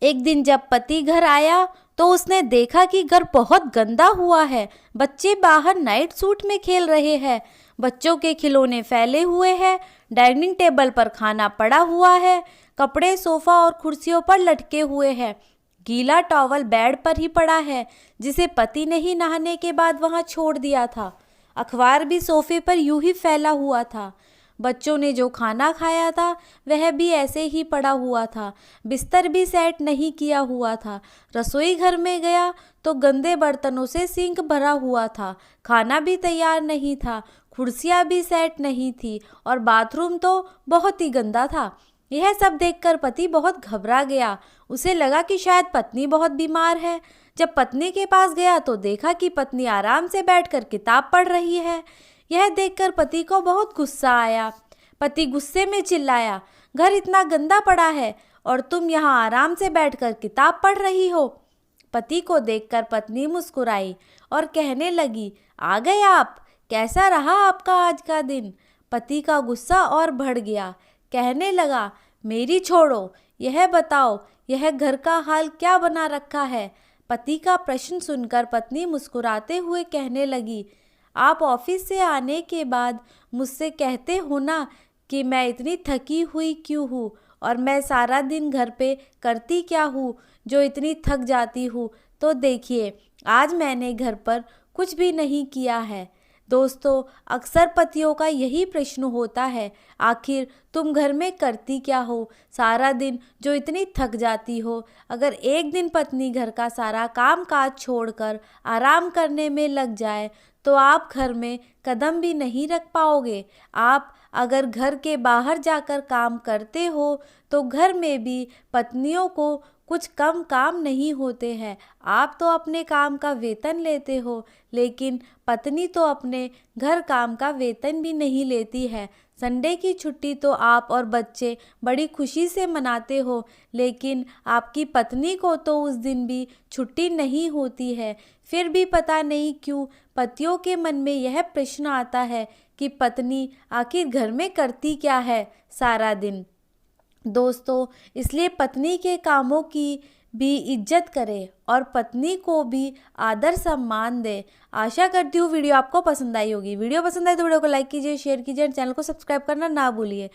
एक दिन जब पति घर आया तो उसने देखा कि घर बहुत गंदा हुआ है। बच्चे बाहर नाइट सूट में खेल रहे हैं। बच्चों के खिलौने फैले हुए हैं। डाइनिंग टेबल पर खाना पड़ा हुआ है। कपड़े सोफा और कुर्सियों पर लटके हुए हैं। गीला टॉवल बेड पर ही पड़ा है, जिसे पति ने ही नहाने के बाद वहां छोड़ दिया था। अखबार भी सोफे पर यूं ही फैला हुआ था। बच्चों ने जो खाना खाया था वह भी ऐसे ही पड़ा हुआ था। बिस्तर भी सेट नहीं किया हुआ था। रसोई घर में गया तो गंदे बर्तनों से सिंक भरा हुआ था। खाना भी तैयार नहीं था। कुर्सियाँ भी सेट नहीं थी और बाथरूम तो बहुत ही गंदा था। यह सब देखकर पति बहुत घबरा गया। उसे लगा कि शायद पत्नी बहुत बीमार है। जब पत्नी के पास गया तो देखा कि पत्नी आराम से बैठकर किताब पढ़ रही है। यह देखकर पति को बहुत गुस्सा आया। पति गुस्से में चिल्लाया, घर इतना गंदा पड़ा है और तुम यहाँ आराम से बैठकर किताब पढ़ रही हो। पति को देखकर पत्नी मुस्कुराई और कहने लगी, आ गए आप, कैसा रहा आपका आज का दिन। पति का गुस्सा और बढ़ गया। कहने लगा, मेरी छोड़ो, यह बताओ यह घर का हाल क्या बना रखा है। पति का प्रश्न सुनकर पत्नी मुस्कुराते हुए कहने लगी, आप ऑफिस से आने के बाद मुझसे कहते हो ना कि मैं इतनी थकी हुई क्यों हूँ और मैं सारा दिन घर पे करती क्या हूँ जो इतनी थक जाती हूँ। तो देखिए, आज मैंने घर पर कुछ भी नहीं किया है। दोस्तों, अक्सर पतियों का यही प्रश्न होता है, आखिर तुम घर में करती क्या हो सारा दिन जो इतनी थक जाती हो। अगर एक दिन पत्नी घर का सारा काम काज छोड़कर आराम करने में लग जाए तो आप घर में कदम भी नहीं रख पाओगे। आप अगर घर के बाहर जाकर काम करते हो तो घर में भी पत्नियों को कुछ कम काम नहीं होते हैं। आप तो अपने काम का वेतन लेते हो, लेकिन पत्नी तो अपने घर काम का वेतन भी नहीं लेती है। संडे की छुट्टी तो आप और बच्चे बड़ी खुशी से मनाते हो, लेकिन आपकी पत्नी को तो उस दिन भी छुट्टी नहीं होती है। फिर भी पता नहीं क्यों पतियों के मन में यह प्रश्न आता है कि पत्नी आखिर घर में करती क्या है सारा दिन। दोस्तों, इसलिए पत्नी के कामों की भी इज्जत करें और पत्नी को भी आदर सम्मान दें। आशा करती हूँ वीडियो आपको पसंद आई होगी। वीडियो पसंद आए तो वीडियो को लाइक कीजिए, शेयर कीजिए और चैनल को सब्सक्राइब करना ना भूलिए।